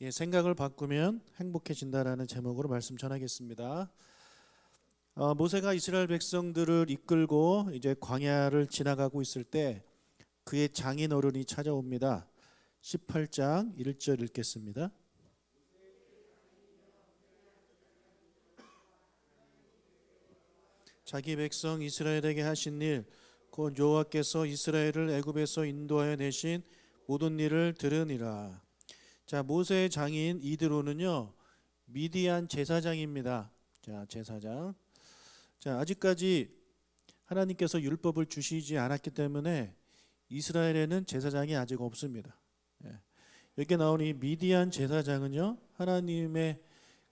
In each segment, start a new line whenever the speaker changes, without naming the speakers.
생각을 바꾸면 행복해진다라는 제목으로 말씀 전하겠습니다. 모세가 이스라엘 백성들을 이끌고 이제 광야를 지나가고 있을 때 그의 장인 어른이 찾아옵니다. 18장 1절 읽겠습니다. 자기 백성 이스라엘에게 하신 일, 곧 여호와께서 이스라엘을 애굽에서 인도하여 내신 모든 일을 들으니라. 자, 모세의 장인 이드로는요, 미디안 제사장입니다. 자, 제사장. 자, 아직까지 하나님께서 율법을 주시지 않았기 때문에 이스라엘에는 제사장이 아직 없습니다. 여기 나온 이 미디안 제사장은요, 하나님의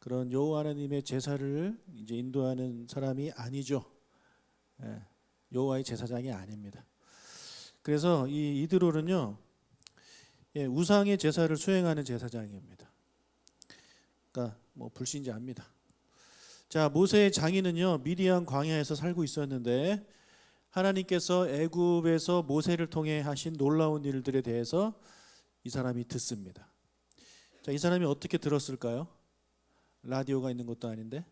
그런 여호와 하나님의 제사를 이제 인도하는 사람이 아니죠. 여호와의 제사장이 아닙니다. 그래서 이 이드로는요, 우상의 제사를 수행하는 제사장입니다. 그러니까 뭐 불신자입니다. 자, 모세의 장인은요, 미디안 광야에서 살고 있었는데 하나님께서 애굽에서 모세를 통해 하신 놀라운 일들에 대해서 이 사람이 듣습니다. 자, 이 사람이 어떻게 들었을까요? 라디오가 있는 것도 아닌데.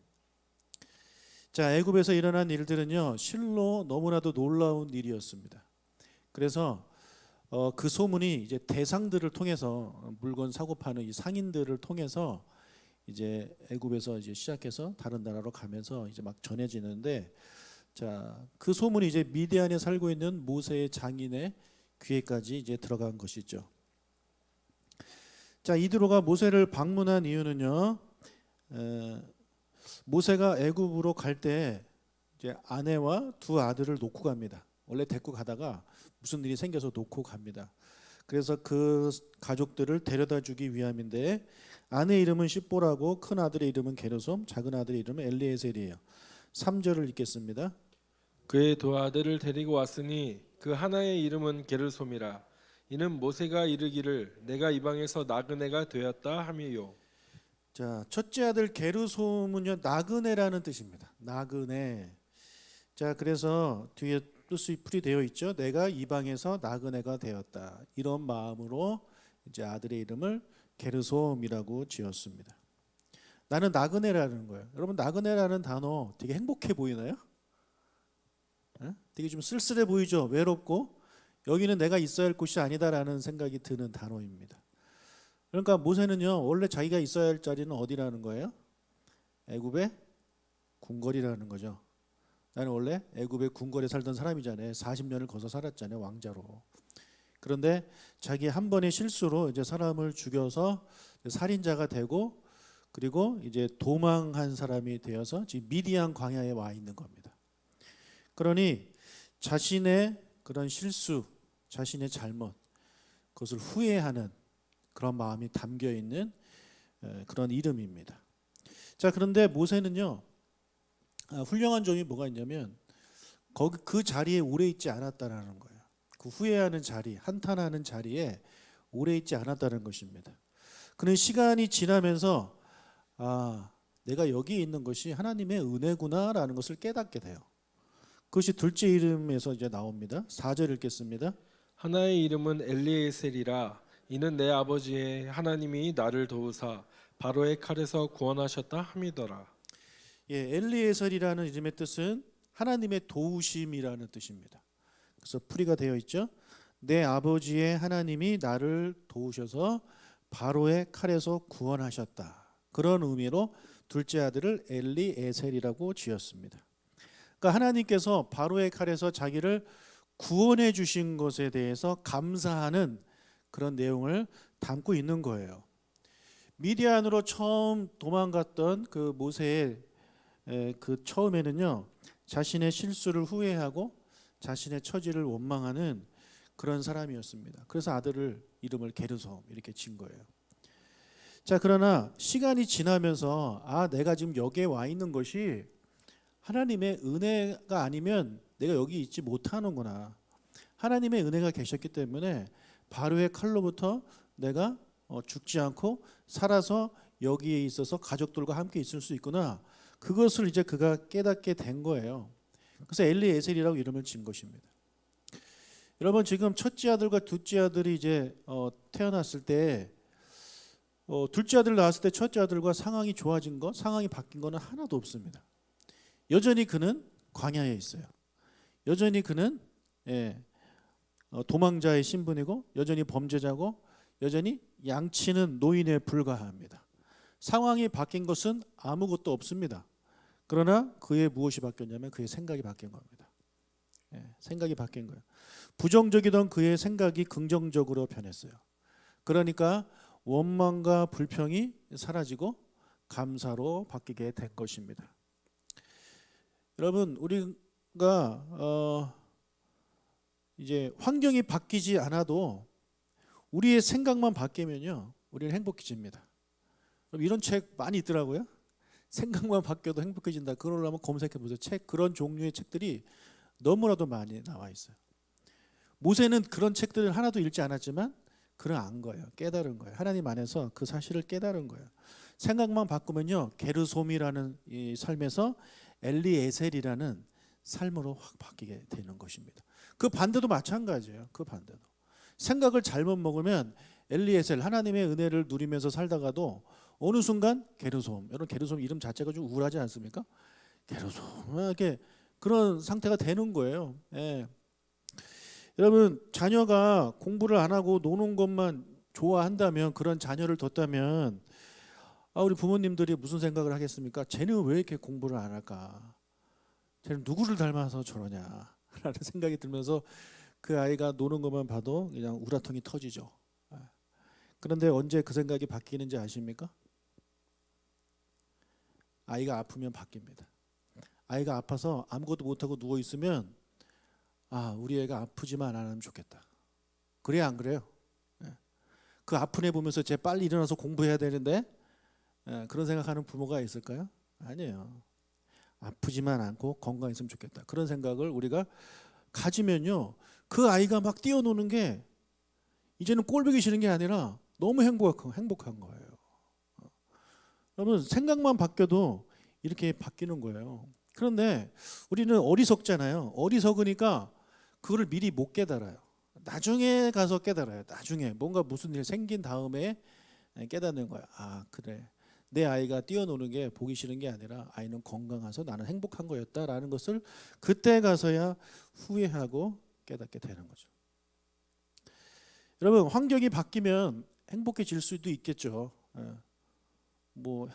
자, 애굽에서 일어난 일들은요, 실로 너무나도 놀라운 일이었습니다. 그래서 그 소문이 이제 대상들을 통해서, 물건 사고 파는 이 상인들을 통해서 이제 애굽에서 이제 시작해서 다른 나라로 가면서 이제 막 전해지는데, 자, 그 소문이 이제 미디안에 살고 있는 모세의 장인의 귀에까지 이제 들어간 것이죠. 자, 이드로가 모세를 방문한 이유는요, 모세가 애굽으로 갈 때 이제 아내와 두 아들을 놓고 갑니다. 원래 데리고 가다가 무슨 일이 생겨서 놓고 갑니다. 그래서 그 가족들을 데려다 주기 위함인데, 아내 이름은 십보라고, 큰 아들의 이름은 게르솜, 작은 아들의 이름은 엘리에셀이에요. 3절을 읽겠습니다.
그의 두 아들을 데리고 왔으니 그 하나의 이름은 게르솜이라. 이는 모세가 이르기를 내가 이방에서 나그네가 되었다 함이요.
자, 첫째 아들 게르솜은요, 나그네라는 뜻입니다. 나그네. 자, 그래서 뒤에 뜻이 풀이 되어 있죠. 내가 이방에서 나그네가 되었다. 이런 마음으로 이제 아들의 이름을 게르솜이라고 지었습니다. 나는 나그네라는 거예요. 여러분, 나그네라는 단어 되게 행복해 보이나요? 되게 좀 쓸쓸해 보이죠. 외롭고 여기는 내가 있어야 할 곳이 아니다라는 생각이 드는 단어입니다. 그러니까 모세는요, 원래 자기가 있어야 할 자리는 어디라는 거예요? 애굽의 궁궐이라는 거죠. 나는 원래 애굽의 궁궐에 살던 사람이잖아요. 40년을 거쳐 살았잖아요, 왕자로. 그런데 자기 한 번의 실수로 이제 사람을 죽여서 살인자가 되고, 그리고 이제 도망한 사람이 되어서 지금 미디안 광야에 와 있는 겁니다. 그러니 자신의 그런 실수, 자신의 잘못, 그것을 후회하는 그런 마음이 담겨 있는 그런 이름입니다. 자, 그런데 모세는요, 훌륭한 점이 뭐가 있냐면 거기 그 자리에 오래 있지 않았다라는 거예요. 그 후회하는 자리, 한탄하는 자리에 오래 있지 않았다는 것입니다. 그는 시간이 지나면서 내가 여기 있는 것이 하나님의 은혜구나라는 것을 깨닫게 돼요. 그것이 둘째 이름에서 이제 나옵니다. 4절 읽겠습니다.
하나의 이름은 엘리에셀이라. 이는 내 아버지의 하나님이 나를 도우사 바로의 칼에서 구원하셨다 함이더라.
엘리에셀이라는 이름의 뜻은 하나님의 도우심이라는 뜻입니다. 그래서 풀이가 되어 있죠. 내 아버지의 하나님이 나를 도우셔서 바로의 칼에서 구원하셨다. 그런 의미로 둘째 아들을 엘리에셀이라고 지었습니다. 그러니까 하나님께서 바로의 칼에서 자기를 구원해 주신 것에 대해서 감사하는 그런 내용을 담고 있는 거예요. 미디안으로 처음 도망갔던 그 모세의 그 처음에는요, 자신의 실수를 후회하고 자신의 처지를 원망하는 그런 사람이었습니다. 그래서 아들을 이름을 게르솜 이렇게 진 거예요. 자, 그러나 시간이 지나면서 내가 지금 여기에 와 있는 것이 하나님의 은혜가 아니면 내가 여기 있지 못하는구나. 하나님의 은혜가 계셨기 때문에 바로의 칼로부터 내가 죽지 않고 살아서 여기에 있어서 가족들과 함께 있을 수 있구나. 그것을 이제 그가 깨닫게 된 거예요. 그래서 엘리에셀이라고 이름을 진 것입니다. 여러분, 지금 첫째 아들과 둘째 아들이 이제 태어났을 때 둘째 아들 낳았을 때 첫째 아들과 상황이 좋아진 거, 상황이 바뀐 거는 하나도 없습니다. 여전히 그는 광야에 있어요. 여전히 그는 도망자의 신분이고 여전히 범죄자고 여전히 양치는 노인에 불과합니다. 상황이 바뀐 것은 아무것도 없습니다. 그러나 그의 무엇이 바뀌었냐면 그의 생각이 바뀐 겁니다. 생각이 바뀐 거예요. 부정적이던 그의 생각이 긍정적으로 변했어요. 그러니까 원망과 불평이 사라지고 감사로 바뀌게 된 것입니다. 여러분, 우리가 이제 환경이 바뀌지 않아도 우리의 생각만 바뀌면요, 우리는 행복해집니다. 이런 책 많이 있더라고요. 생각만 바뀌어도 행복해진다. 그러려면 검색해 보세요. 그런 종류의 책들이 너무나도 많이 나와 있어요. 모세는 그런 책들을 하나도 읽지 않았지만 그를 안 거예요. 깨달은 거예요. 하나님 안에서 그 사실을 깨달은 거예요. 생각만 바꾸면요, 게르솜이라는 이 삶에서 엘리에셀이라는 삶으로 확 바뀌게 되는 것입니다. 그 반대도 마찬가지예요. 그 반대도 생각을 잘못 먹으면 엘리에셀, 하나님의 은혜를 누리면서 살다가도 어느 순간 게르솜, 여러분 게르솜 이름 자체가 좀 우울하지 않습니까? 게르솜 이렇게 그런 상태가 되는 거예요. 여러분, 자녀가 공부를 안 하고 노는 것만 좋아한다면, 그런 자녀를 뒀다면 우리 부모님들이 무슨 생각을 하겠습니까? 쟤는 왜 이렇게 공부를 안 할까? 쟤는 누구를 닮아서 저러냐? 라는 생각이 들면서 그 아이가 노는 것만 봐도 그냥 우라통이 터지죠. 그런데 언제 그 생각이 바뀌는지 아십니까? 아이가 아프면 바뀝니다. 아이가 아파서 아무것도 못하고 누워있으면 우리 애가 아프지만 안 하면 좋겠다. 그래야 안 그래요? 그 아픈 애 보면서 쟤 빨리 일어나서 공부해야 되는데 그런 생각하는 부모가 있을까요? 아니에요. 아프지만 않고 건강했으면 좋겠다. 그런 생각을 우리가 가지면요, 그 아이가 막 뛰어노는 게 이제는 꼴보기 싫은 게 아니라 너무 행복한 거예요. 여러분, 생각만 바뀌어도 이렇게 바뀌는 거예요. 그런데 우리는 어리석잖아요. 어리석으니까 그거를 미리 못 깨달아요. 나중에 가서 깨달아요. 나중에 뭔가 무슨 일 생긴 다음에 깨닫는 거야. 그래, 내 아이가 뛰어노는 게 보기 싫은 게 아니라 아이는 건강해서 나는 행복한 거였다라는 것을 그때 가서야 후회하고 깨닫게 되는 거죠. 여러분, 환경이 바뀌면 행복해질 수도 있겠죠. 뭐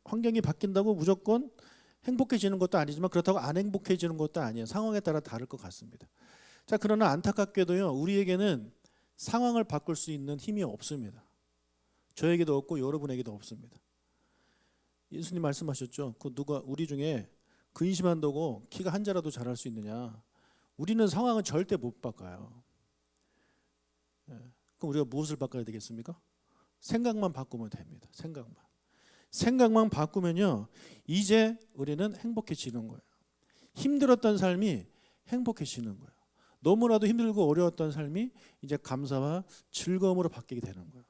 환경이 바뀐다고 무조건 행복해지는 것도 아니지만 그렇다고 안 행복해지는 것도 아니에요. 상황에 따라 다를 것 같습니다. 자, 그러나 안타깝게도요, 우리에게는 상황을 바꿀 수 있는 힘이 없습니다. 저에게도 없고 여러분에게도 없습니다. 예수님 말씀하셨죠. 누가 우리 중에 근심한다고 키가 한 자라도 자랄 수 있느냐? 우리는 상황은 절대 못 바꿔요. 그럼 우리가 무엇을 바꿔야 되겠습니까? 생각만 바꾸면 됩니다. 생각만 바꾸면요, 이제 우리는 행복해지는 거예요. 힘들었던 삶이 행복해지는 거예요. 너무나도 힘들고 어려웠던 삶이 이제 감사와 즐거움으로 바뀌게 되는 거예요.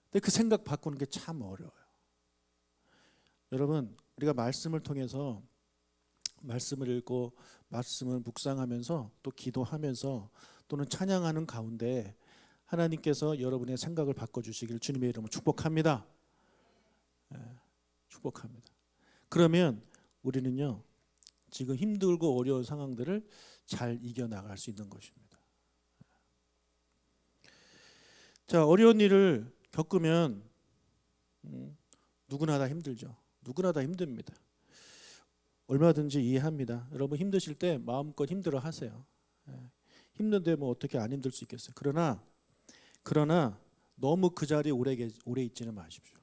근데 그 생각 바꾸는 게 참 어려워요. 여러분, 우리가 말씀을 통해서 말씀을 읽고 말씀을 묵상하면서 또 기도하면서 또는 찬양하는 가운데 하나님께서 여러분의 생각을 바꿔주시기를 주님의 이름으로 축복합니다. 축복합니다. 그러면 우리는요, 지금 힘들고 어려운 상황들을 잘 이겨나갈 수 있는 것입니다. 자, 어려운 일을 겪으면 누구나 다 힘들죠. 누구나 다 힘듭니다. 얼마든지 이해합니다. 여러분, 힘드실 때 마음껏 힘들어 하세요. 힘든데 뭐 어떻게 안 힘들 수 있겠어요. 그러나 너무 그 자리에 오래 있지는 마십시오.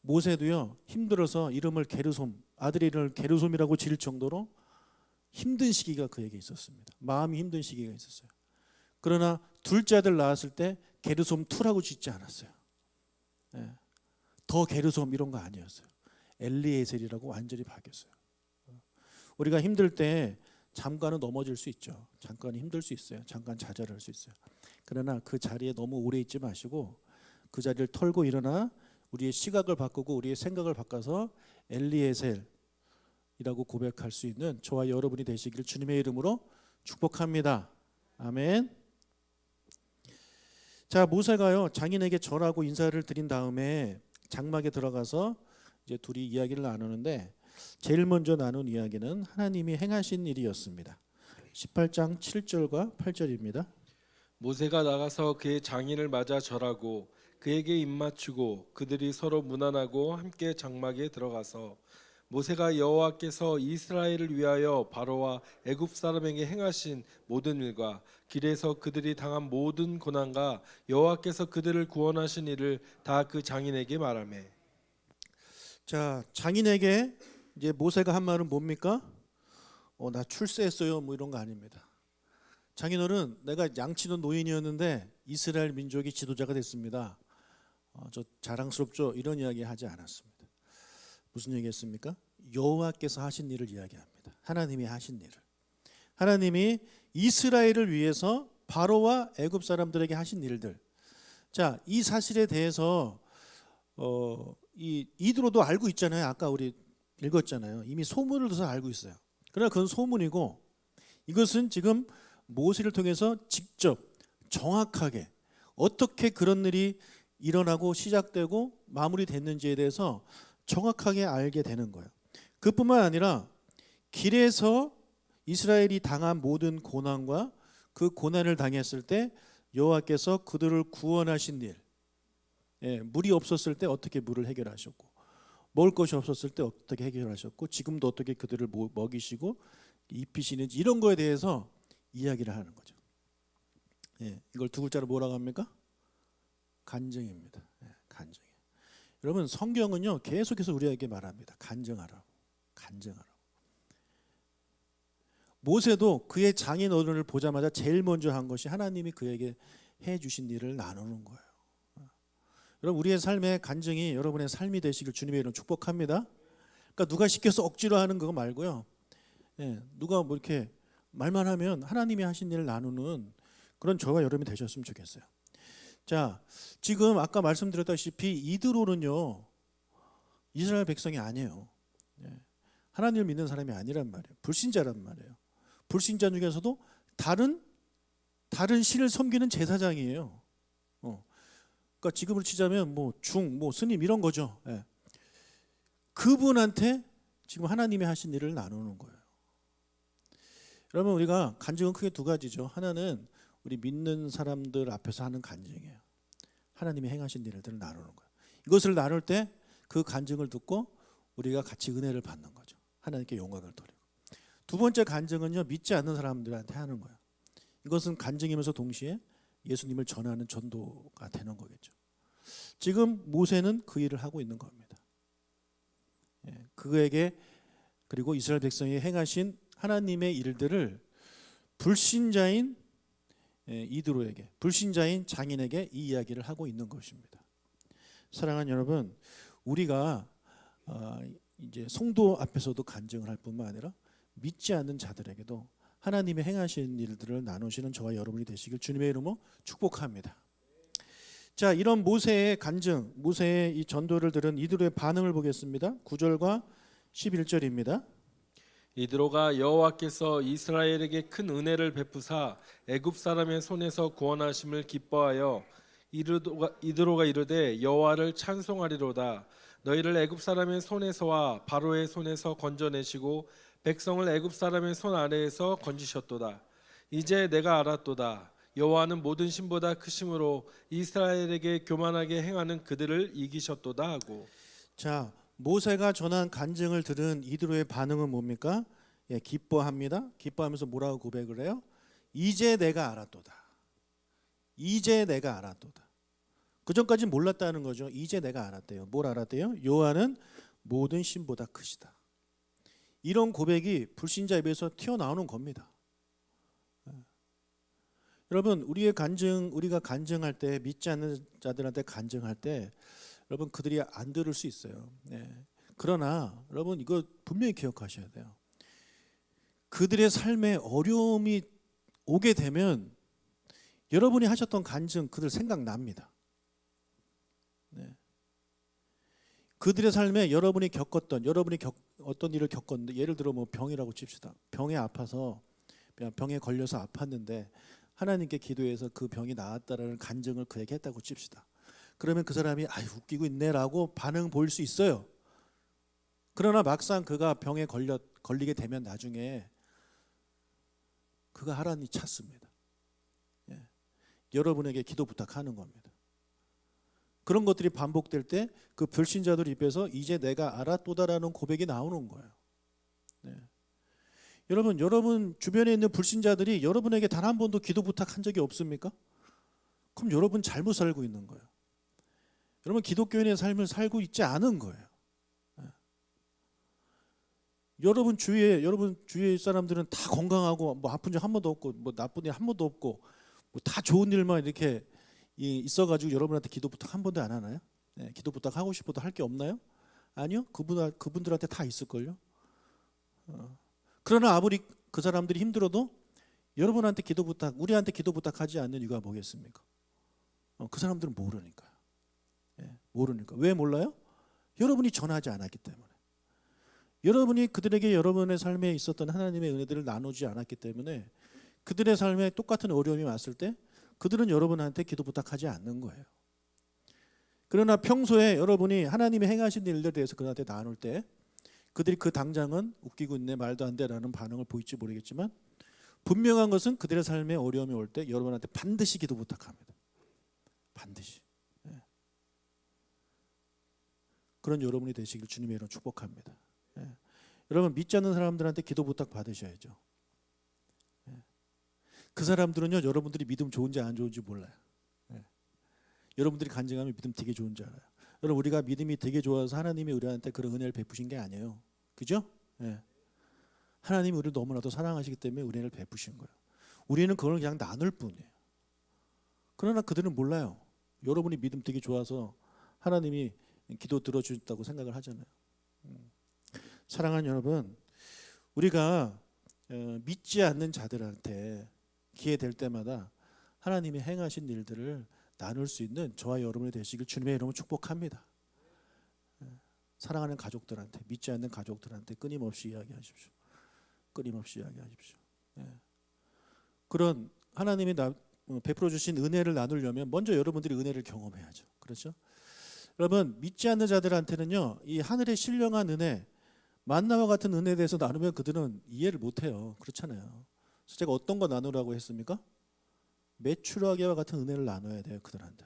모세도요, 힘들어서 이름을 게르솜, 아들의 이름을 게르솜이라고 지을 정도로 힘든 시기가 그에게 있었습니다. 마음이 힘든 시기가 있었어요. 그러나 둘째 아들 낳았을 때 게르솜 2라고 짓지 않았어요. 더 게르솜 이런 거 아니었어요. 엘리에셀이라고 완전히 바뀌었어요. 우리가 힘들 때 잠깐은 넘어질 수 있죠. 잠깐 힘들 수 있어요. 잠깐 좌절할 수 있어요. 그러나 그 자리에 너무 오래 있지 마시고 그 자리를 털고 일어나 우리의 시각을 바꾸고 우리의 생각을 바꿔서 엘리에셀이라고 고백할 수 있는 저와 여러분이 되시기를 주님의 이름으로 축복합니다. 아멘. 자, 모세가요 장인에게 절하고 인사를 드린 다음에 장막에 들어가서 이제 둘이 이야기를 나누는데 제일 먼저 나눈 이야기는 하나님이 행하신 일이었습니다. 18장 7절과 8절입니다.
모세가 나가서 그의 장인을 맞아 절하고 그에게 입맞추고 그들이 서로 문안하고 함께 장막에 들어가서 모세가 여호와께서 이스라엘을 위하여 바로와 애굽 사람에게 행하신 모든 일과 길에서 그들이 당한 모든 고난과 여호와께서 그들을 구원하신 일을 다 그 장인에게 말하매.
자, 장인에게 이제 모세가 한 말은 뭡니까? 나 출세했어요. 뭐 이런 거 아닙니다. 장인어른, 내가 양치던 노인이었는데 이스라엘 민족의 지도자가 됐습니다. 저 자랑스럽죠? 이런 이야기 하지 않았습니다. 무슨 얘기했습니까? 여호와께서 하신 일을 이야기합니다. 하나님이 하신 일을. 하나님이 이스라엘을 위해서 바로와 애굽 사람들에게 하신 일들. 자, 이 사실에 대해서 이드로도 알고 있잖아요. 아까 우리 읽었잖아요. 이미 소문을 들어서 알고 있어요. 그러나 그건 소문이고 이것은 지금 모세를 통해서 직접 정확하게 어떻게 그런 일이 일어나고 시작되고 마무리됐는지에 대해서 정확하게 알게 되는 거예요. 그뿐만 아니라 길에서 이스라엘이 당한 모든 고난과 그 고난을 당했을 때 여호와께서 그들을 구원하신 일, 물이 없었을 때 어떻게 물을 해결하셨고 먹을 것이 없었을 때 어떻게 해결하셨고 지금도 어떻게 그들을 먹이시고 입히시는지 이런 거에 대해서 이야기를 하는 거죠. 이걸 두 글자로 뭐라고 합니까? 간증입니다. 간증이에요. 여러분 성경은요 계속해서 우리에게 말합니다. 간증하라고. 간증하라고. 모세도 그의 장인 어른을 보자마자 제일 먼저 한 것이 하나님이 그에게 해주신 일을 나누는 거예요. 여러분 우리의 삶의 간증이 여러분의 삶이 되시길 주님의 이름 축복합니다. 그러니까 누가 시켜서 억지로 하는 거 말고요. 누가 뭐 이렇게 말만 하면 하나님이 하신 일을 나누는 그런 저와 여러분이 되셨으면 좋겠어요. 자, 지금 아까 말씀드렸다시피 이드로는요 이스라엘 백성이 아니에요. 하나님을 믿는 사람이 아니란 말이에요. 불신자란 말이에요. 불신자 중에서도 다른 신을 섬기는 제사장이에요. 그러니까 지금으로 치자면 뭐 스님 이런 거죠. 그분한테 지금 하나님이 하신 일을 나누는 거예요. 여러분 우리가 간증은 크게 두 가지죠. 하나는 우리 믿는 사람들 앞에서 하는 간증이에요. 하나님이 행하신 일들을 나누는 거예요. 이것을 나눌 때 그 간증을 듣고 우리가 같이 은혜를 받는 거죠. 하나님께 영광을 돌리고. 두 번째 간증은요 믿지 않는 사람들한테 하는 거예요. 이것은 간증이면서 동시에 예수님을 전하는 전도가 되는 거겠죠. 지금 모세는 그 일을 하고 있는 겁니다. 그에게 그리고 이스라엘 백성이 행하신 하나님의 일들을 불신자인 이드로에게, 불신자인 장인에게 이 이야기를 하고 있는 것입니다. 사랑하는 여러분, 우리가 이제 성도 앞에서도 간증을 할 뿐만 아니라 믿지 않는 자들에게도 하나님의 행하신 일들을 나누시는 저와 여러분이 되시길 주님의 이름으로 축복합니다. 자, 이런 모세의 간증, 모세의 이 전도를 들은 이드로의 반응을 보겠습니다. 9절과 11절입니다.
이드로가 여호와께서 이스라엘에게 큰 은혜를 베푸사 애굽 사람의 손에서 구원하심을 기뻐하여 이드로가 이르되 여호와를 찬송하리로다. 너희를 애굽 사람의 손에서와 바로의 손에서 건져내시고 백성을 애굽 사람의 손 아래에서 건지셨도다. 이제 내가 알았도다. 여호와는 모든 신보다 크심으로 이스라엘에게 교만하게 행하는 그들을 이기셨도다 하고.
자, 모세가 전한 간증을 들은 이드로의 반응은 뭡니까? 기뻐합니다. 기뻐하면서 뭐라고 고백을 해요? 이제 내가 알았도다. 이제 내가 알았도다. 그 전까지는 몰랐다는 거죠. 이제 내가 알았대요. 뭘 알았대요? 여호와는 모든 신보다 크시다. 이런 고백이 불신자 입에서 튀어나오는 겁니다. 여러분 우리의 간증, 우리가 간증할 때 믿지 않는 자들한테 간증할 때 여러분 그들이 안 들을 수 있어요. 그러나 여러분 이거 분명히 기억하셔야 돼요. 그들의 삶에 어려움이 오게 되면 여러분이 하셨던 간증 그들 생각납니다. 그들의 삶에 여러분이 겪었던 어떤 일을 겪었는데 예를 들어 뭐 병이라고 칩시다. 병에 걸려서 아팠는데 하나님께 기도해서 그 병이 나았다라는 간증을 그에게 했다고 칩시다. 그러면 그 사람이 아유 웃기고 있네라고 반응 보일 수 있어요. 그러나 막상 그가 병에 걸리게 되면 나중에 그가 하나님 찾습니다. 예. 여러분에게 기도 부탁하는 겁니다. 그런 것들이 반복될 때 그 불신자들 입에서 이제 내가 알았도다라는 고백이 나오는 거예요. 네. 여러분 주변에 있는 불신자들이 여러분에게 단 한 번도 기도 부탁한 적이 없습니까? 그럼 여러분 잘못 살고 있는 거예요. 여러분 기독교인의 삶을 살고 있지 않은 거예요. 네. 여러분 주위의 사람들은 다 건강하고 뭐 아픈 적 한 번도 없고 뭐 나쁜 일 한 번도 없고 뭐 다 좋은 일만 이렇게 있어가지고 여러분한테 기도 부탁 한 번도 안 하나요? 네, 기도 부탁하고 싶어도 할 게 없나요? 아니요. 그분들한테 다 있을걸요. 그러나 아무리 그 사람들이 힘들어도 여러분한테 우리한테 기도 부탁하지 않는 이유가 뭐겠습니까? 그 사람들은 모르니까요. 예, 모르니까. 왜 몰라요? 여러분이 전하지 않았기 때문에. 여러분이 그들에게 여러분의 삶에 있었던 하나님의 은혜들을 나누지 않았기 때문에 그들의 삶에 똑같은 어려움이 왔을 때 그들은 여러분한테 기도 부탁하지 않는 거예요. 그러나 평소에 여러분이 하나님의 행하신 일들에 대해서 그들한테 나눌 때 그들이 그 당장은 웃기고 있네 말도 안 돼라는 반응을 보일지 모르겠지만 분명한 것은 그들의 삶에 어려움이 올 때 여러분한테 반드시 기도 부탁합니다. 반드시. 예. 그런 여러분이 되시길 주님의 이름으로 축복합니다. 예. 여러분 믿지 않는 사람들한테 기도 부탁 받으셔야죠. 예. 그 사람들은요 여러분들이 믿음 좋은지 안 좋은지 몰라요. 예. 여러분들이 간증하면 믿음 되게 좋은 줄 알아요. 여러분 우리가 믿음이 되게 좋아서 하나님이 우리한테 그런 은혜를 베푸신 게 아니에요. 그죠? 예. 하나님이 우리를 너무나도 사랑하시기 때문에 은혜를 베푸신 거예요. 우리는 그걸 그냥 나눌 뿐이에요. 그러나 그들은 몰라요. 여러분이 믿음 되게 좋아서 하나님이 기도 들어주셨다고 생각을 하잖아요. 사랑하는 여러분, 우리가 믿지 않는 자들한테 기회 될 때마다 하나님이 행하신 일들을 나눌 수 있는 저와 여러분이 되시길 주님의 이름으로 축복합니다. 사랑하는 가족들한테, 믿지 않는 가족들한테 끊임없이 이야기하십시오. 끊임없이 이야기하십시오. 그런 하나님이 베풀어 주신 은혜를 나누려면 먼저 여러분들이 은혜를 경험해야죠. 그렇죠? 여러분 믿지 않는 자들한테는요 이 하늘의 신령한 은혜, 만나와 같은 은혜에 대해서 나누면 그들은 이해를 못해요. 그렇잖아요. 그래서 제가 어떤 거 나누라고 했습니까? 메추라기와 같은 은혜를 나눠야 돼요. 그들한테.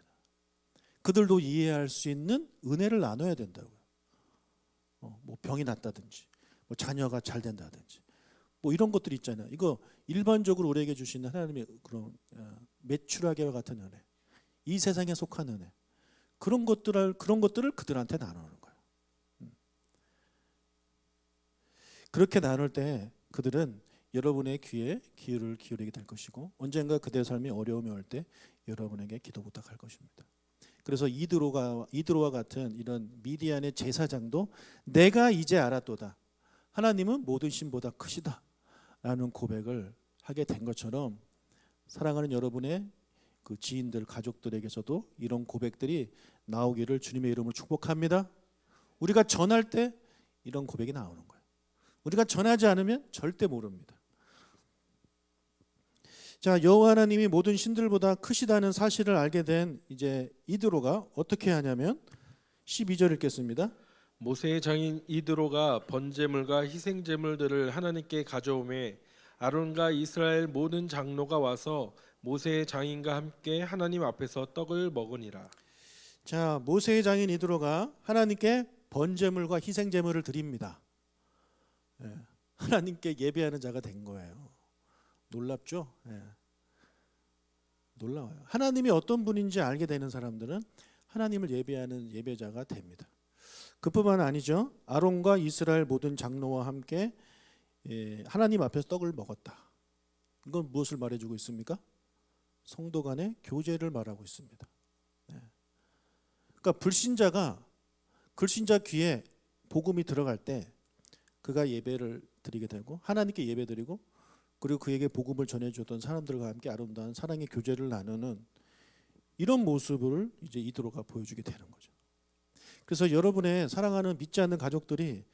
그들도 이해할 수 있는 은혜를 나눠야 된다고요. 뭐 병이 났다든지, 뭐 자녀가 잘 된다든지, 뭐 이런 것들이 있잖아요. 이거 일반적으로 우리에게 주시는 하나님의 그런 메추라기와 같은 은혜, 이 세상에 속한 은혜, 그런 것들을 그들한테 나누는 거예요. 그렇게 나눌 때 그들은 여러분의 귀에 귀를 기울이게 될 것이고 언젠가 그들의 삶이 어려움이 올 때 여러분에게 기도 부탁할 것입니다. 그래서 이드로와 같은 이런 미디안의 제사장도 내가 이제 알았도다. 하나님은 모든 신보다 크시다. 라는 고백을 하게 된 것처럼 사랑하는 여러분의 그 지인들, 가족들에게서도 이런 고백들이 나오기를 주님의 이름으로 축복합니다. 우리가 전할 때 이런 고백이 나오는 거예요. 우리가 전하지 않으면 절대 모릅니다. 자, 여호와 하나님이 모든 신들보다 크시다는 사실을 알게 된 이제 이드로가 어떻게 하냐면 12절 읽겠습니다.
모세의 장인 이드로가 번제물과 희생제물들을 하나님께 가져오매 아론과 이스라엘 모든 장로가 와서 모세의 장인과 함께 하나님 앞에서 떡을 먹으니라.
자, 모세의 장인 이드로가 하나님께 번제물과 희생제물을 드립니다. 하나님께 예배하는 자가 된 거예요. 놀랍죠? 놀라워요. 하나님이 어떤 분인지 알게 되는 사람들은 하나님을 예배하는 예배자가 됩니다. 그뿐만 아니죠. 아론과 이스라엘 모든 장로와 함께 하나님 앞에서 떡을 먹었다. 이건 무엇을 말해주고 있습니까? 성도 간의 교제를 말하고 있습니다. 그러니까 불신자 귀에 복음이 들어갈 때 그가 예배를 드리게 되고 하나님께 예배드리고 그리고 그에게 복음을 전해주었던 사람들과 함께 아름다운 사랑의 교제를 나누는 이런 모습을 이제 이드로가 보여주게 되는 거죠. 그래서 여러분의 사랑하는 믿지 않는 가족들이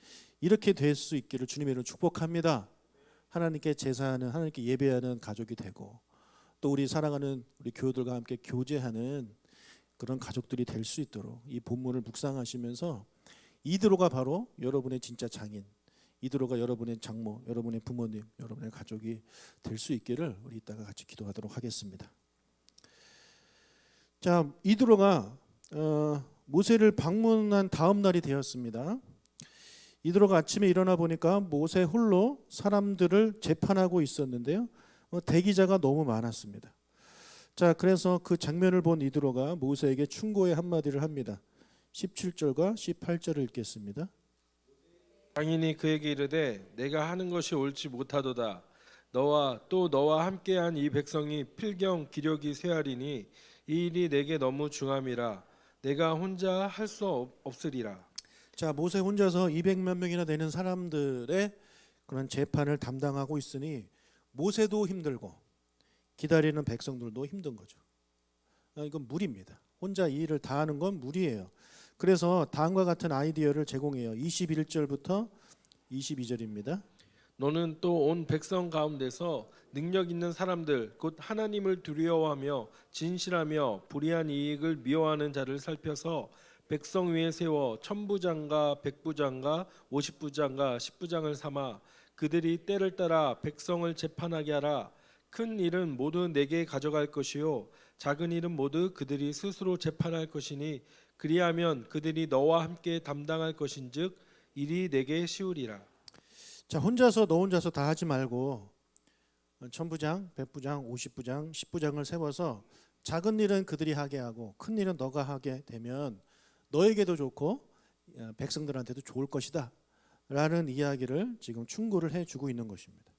이렇게 될 수 있기를 주님의 이름으로 축복합니다. 하나님께 제사하는, 하나님께 예배하는 가족이 되고 또 우리 사랑하는 우리 교우들과 함께 교제하는 그런 가족들이 될 수 있도록 이 본문을 묵상하시면서 이드로가 바로 여러분의 진짜 장인, 이드로가 여러분의 장모, 여러분의 부모님, 여러분의 가족이 될 수 있기를 우리 이따가 같이 기도하도록 하겠습니다. 자, 이드로가 모세를 방문한 다음 날이 되었습니다. 이드로가 아침에 일어나 보니까 모세 홀로 사람들을 재판하고 있었는데요. 대기자가 너무 많았습니다. 자, 그래서 그 장면을 본 이드로가 모세에게 충고의 한마디를 합니다. 17절과 18절을 읽겠습니다.
장인이 그에게 이르되 내가 하는 것이 옳지 못하도다. 너와 또 너와 함께한 이 백성이 필경 기력이 쇠하리니 이 일이 내게 너무 중함이라. 내가 혼자 할 수 없으리라.
자, 모세 혼자서 200만 명이나 되는 사람들의 그런 재판을 담당하고 있으니 모세도 힘들고 기다리는 백성들도 힘든 거죠. 이건 무리입니다. 혼자 이 일을 다 하는 건 무리예요. 그래서 다음과 같은 아이디어를 제공해요. 21절부터 22절입니다.
너는 또 온 백성 가운데서 능력 있는 사람들 곧 하나님을 두려워하며 진실하며 불의한 이익을 미워하는 자를 살펴서 백성 위에 세워 천부장과 백부장과 50부장과 10부장을 삼아 그들이 때를 따라 백성을 재판하게 하라. 큰 일은 모두 내게 가져갈 것이요 작은 일은 모두 그들이 스스로 재판할 것이니 그리하면 그들이 너와 함께 담당할 것인즉 일이 내게 쉬우리라.
자, 혼자서 너 혼자서 다 하지 말고 천부장, 백부장, 50부장, 10부장을 세워서 작은 일은 그들이 하게 하고 큰 일은 너가 하게 되면 너에게도 좋고 백성들한테도 좋을 것이다 라는 이야기를 지금 충고를 해주고 있는 것입니다.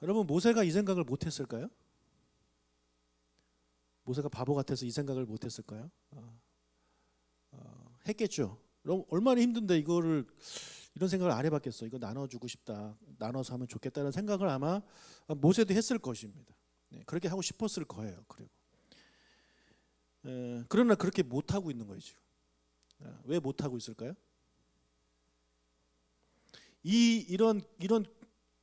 여러분, 모세가 이 생각을 못했을까요? 모세가 바보 같아서 이 생각을 못했을까요? 했겠죠. 얼마나 힘든데 이런 생각을 안 해봤겠어. 이거 나눠주고 싶다, 나눠서 하면 좋겠다는 생각을 아마 모세도 했을 것입니다. 그렇게 하고 싶었을 거예요. 그리고 그러나 그렇게 못 하고 있는 거예요 지금. 왜 못 하고 있을까요? 이런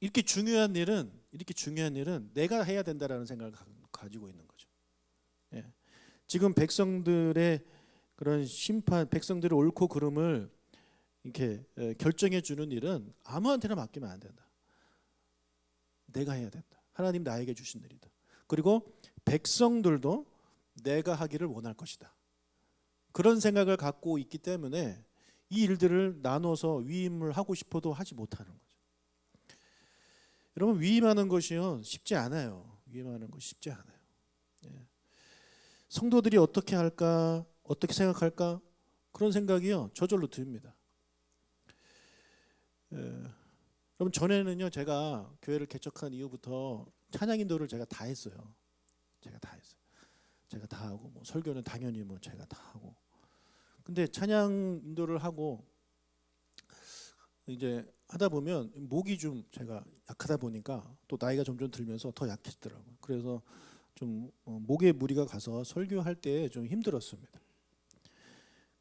이렇게 중요한 일은 내가 해야 된다라는 생각을 가지고 있는 거죠. 지금 백성들의 그런 심판, 백성들의 옳고 그름을 이렇게 결정해 주는 일은 아무한테나 맡기면 안 된다. 내가 해야 된다. 하나님 나에게 주신 일이다. 그리고 백성들도 내가 하기를 원할 것이다. 그런 생각을 갖고 있기 때문에 이 일들을 나눠서 위임을 하고 싶어도 하지 못하는 거죠. 여러분, 위임하는 것이요 쉽지 않아요. 위임하는 것이 쉽지 않아요. 성도들이 어떻게 할까, 어떻게 생각할까 그런 생각이요 저절로 듭니다. 여러분, 전에는요 제가 교회를 개척한 이후부터 찬양 인도를 제가 다 했어요. 제가 다 하고 뭐 설교는 당연히 뭐 제가 다 하고. 근데 찬양 인도를 하고 이제 하다 보면 목이 좀 제가 약하다 보니까 또 나이가 점점 들면서 더 약해지더라고요. 그래서 좀 목에 무리가 가서 설교할 때 좀 힘들었습니다.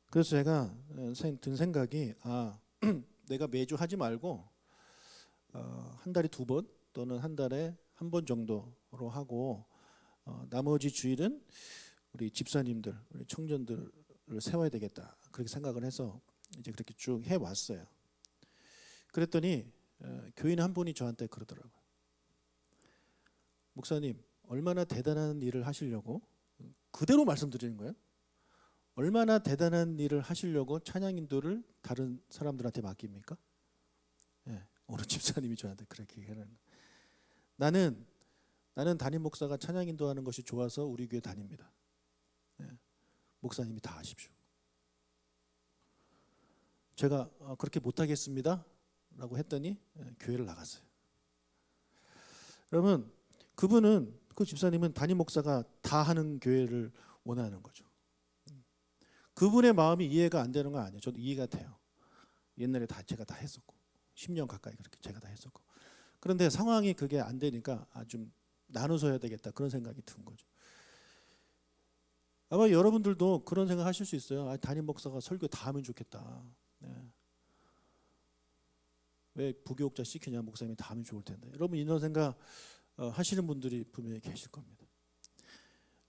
그래서 제가 든 생각이 내가 매주 하지 말고 한 달에 2번 또는 한 달에 1번 정도로 하고 나머지 주일은 우리 집사님들, 우리 청년들을 세워야 되겠다 그렇게 생각을 해서 이제 그렇게 쭉 해왔어요. 그랬더니 교인 한 분이 저한테 그러더라고요. 목사님, 얼마나 대단한 일을 하시려고, 그대로 말씀드리는 거예요. 얼마나 대단한 일을 하시려고 찬양 인도를 다른 사람들한테 맡깁니까? 어느 집사님이 저한테 그렇게 얘기하는 거예요. 나는 담임 목사가 찬양 인도하는 것이 좋아서 우리 교회 다닙니다. 목사님이 다 하십시오. 제가 그렇게 못하겠습니다 라고 했더니 교회를 나갔어요. 여러분, 그 집사님은 담임 목사가 다 하는 교회를 원하는 거죠. 그분의 마음이 이해가 안 되는 건 아니에요. 저도 이해가 돼요. 옛날에 제가 다 했었고 10년 가까이 그렇게 제가 다 했었고. 그런데 상황이 그게 안 되니까 좀 나눠서 해야 되겠다 그런 생각이 든 거죠. 아마 여러분들도 그런 생각 하실 수 있어요. 담임 목사가 설교 다 하면 좋겠다. 왜 부교육자 시키냐, 목사님이 다 하면 좋을 텐데. 여러분, 이런 생각 하시는 분들이 분명히 계실 겁니다.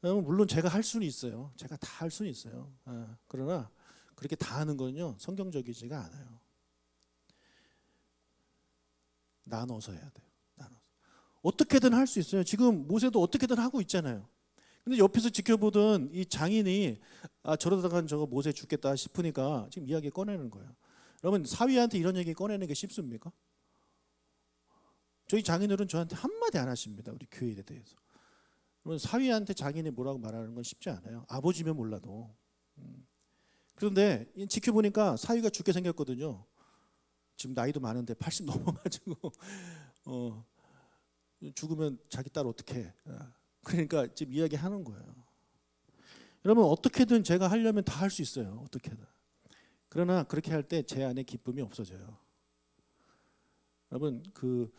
물론 제가 할 수는 있어요. 제가 다 할 수는 있어요. 그러나 그렇게 다 하는 건요 성경적이지가 않아요. 나눠서 해야 돼요. 나눠서. 어떻게든 할 수 있어요. 지금 모세도 어떻게든 하고 있잖아요. 근데 옆에서 지켜보던 이 장인이 저러다간 저거 모세 죽겠다 싶으니까 지금 이야기 꺼내는 거예요. 여러분 사위한테 이런 얘기 꺼내는 게 쉽습니까? 저희 장인어른 저한테 한마디 안 하십니다. 우리 교회에 대해서. 그러면 사위한테 장인이 뭐라고 말하는 건 쉽지 않아요. 아버지면 몰라도. 그런데 지켜보니까 사위가 죽게 생겼거든요. 지금 나이도 많은데 80 넘어가지고 죽으면 자기 딸 어떻게? 그러니까 지금 이야기하는 거예요. 여러분 어떻게든 제가 하려면 다 할 수 있어요. 어떻게든. 그러나 그렇게 할 때 제 안에 기쁨이 없어져요. 여러분 그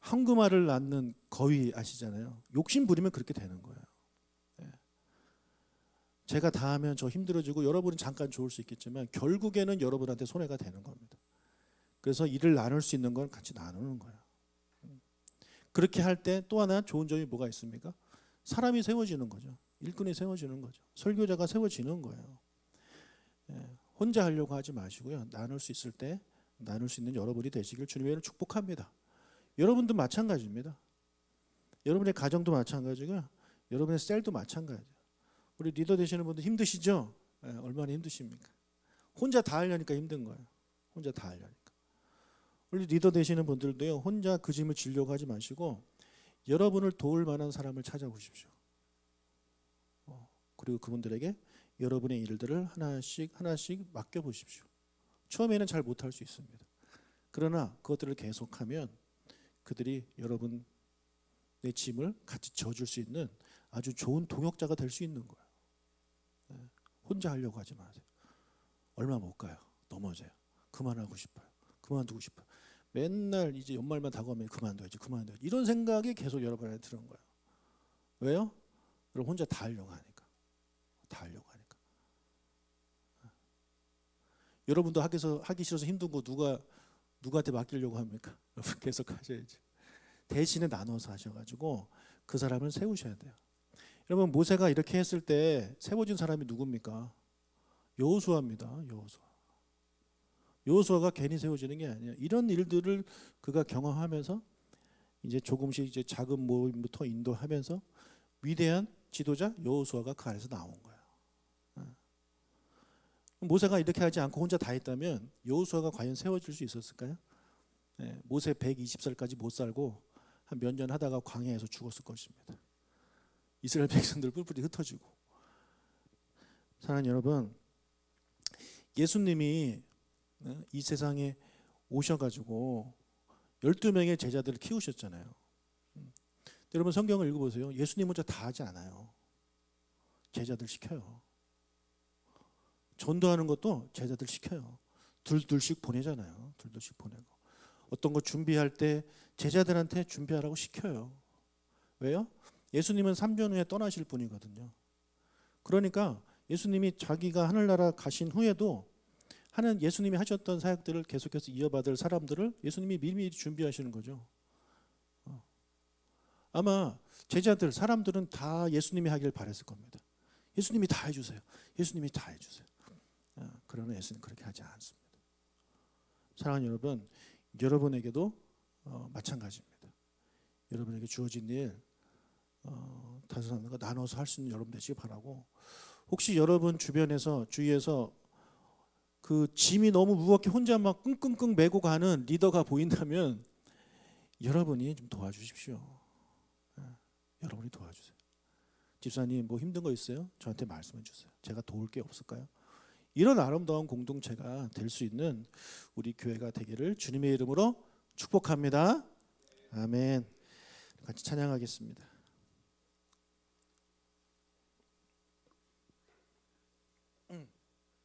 황금알을 낳는 거위 아시잖아요. 욕심 부리면 그렇게 되는 거예요. 제가 다 하면 저 힘들어지고 여러분은 잠깐 좋을 수 있겠지만 결국에는 여러분한테 손해가 되는 겁니다. 그래서 일을 나눌 수 있는 건 같이 나누는 거예요. 그렇게 할 때 또 하나 좋은 점이 뭐가 있습니까? 사람이 세워지는 거죠. 일꾼이 세워지는 거죠. 설교자가 세워지는 거예요. 혼자 하려고 하지 마시고요. 나눌 수 있을 때 나눌 수 있는 여러분이 되시길 주님의 축복합니다. 여러분도 마찬가지입니다. 여러분의 가정도 마찬가지고요. 여러분의 셀도 마찬가지예요. 우리 리더 되시는 분들 힘드시죠? 얼마나 힘드십니까? 혼자 다 하려니까 힘든 거예요. 혼자 다 하려니까. 우리 리더 되시는 분들도요. 혼자 그 짐을 지려고 하지 마시고 여러분을 도울 만한 사람을 찾아보십시오. 그리고 그분들에게 여러분의 일들을 하나씩 하나씩 맡겨보십시오. 처음에는 잘 못할 수 있습니다. 그러나 그것들을 계속하면 그들이 여러분의 짐을 같이 져줄 수 있는 아주 좋은 동역자가 될 수 있는 거예요. 혼자 하려고 하지 마세요. 얼마 못 가요. 넘어져요. 그만하고 싶어요. 그만두고 싶어요. 맨날 이제 연말만 다가오면 그만둬야지. 이런 생각이 계속 여러분한테 드는 거예요. 왜요? 여러분 혼자 다 하려고 하니까. 여러분도 하기 싫어서 힘든 거 누구한테 맡기려고 합니까? 여러분 계속 하셔야죠. 대신에 나눠서 하셔가지고 그 사람을 세우셔야 돼요. 여러분 모세가 이렇게 했을 때 세워진 사람이 누굽니까? 여호수아입니다. 여호수아가 괜히 세워지는 게 아니에요. 이런 일들을 그가 경험하면서 이제 조금씩 이제 작은 모임부터 인도하면서 위대한 지도자 여호수아가 그 안에서 나온 거예요. 모세가 이렇게 하지 않고 혼자 다 했다면 여호수아가 과연 세워질 수 있었을까요? 모세 120살까지 못 살고 한 몇 년 하다가 광야에서 죽었을 것입니다. 이스라엘 백성들 뿔뿔이 흩어지고. 사랑하는 여러분, 예수님이 이 세상에 오셔가지고 12명의 제자들을 키우셨잖아요. 여러분 성경을 읽어보세요. 예수님 혼자 다 하지 않아요. 제자들 시켜요. 전도하는 것도 제자들 시켜요. 둘둘씩 보내잖아요. 둘둘씩 보내고. 어떤 거 준비할 때 제자들한테 준비하라고 시켜요. 왜요? 예수님은 3년 후에 떠나실 분이거든요. 그러니까 예수님이 자기가 하늘나라 가신 후에도 하는 예수님이 하셨던 사역들을 계속해서 이어받을 사람들을 예수님이 미리미리 준비하시는 거죠. 아마 제자들, 사람들은 다 예수님이 하길 바랬을 겁니다. 예수님이 다 해주세요. 예수님이 다 해주세요. 그러나 예수님 그렇게 하지 않습니다. 사랑하는 여러분, 여러분에게도 마찬가지입니다. 여러분에게 주어진 일 다른 사람과 나눠서 할 수 있는 여러분 되시기 바라고, 혹시 여러분 주변에서 주위에서 그 짐이 너무 무겁게 혼자 막 끙끙끙 메고 가는 리더가 보인다면 여러분이 좀 도와주십시오. 여러분이 도와주세요. 집사님 뭐 힘든 거 있어요? 저한테 말씀해 주세요. 제가 도울 게 없을까요? 이런 아름다운 공동체가 될 수 있는 우리 교회가 되기를 주님의 이름으로 축복합니다. 아멘. 같이 찬양하겠습니다.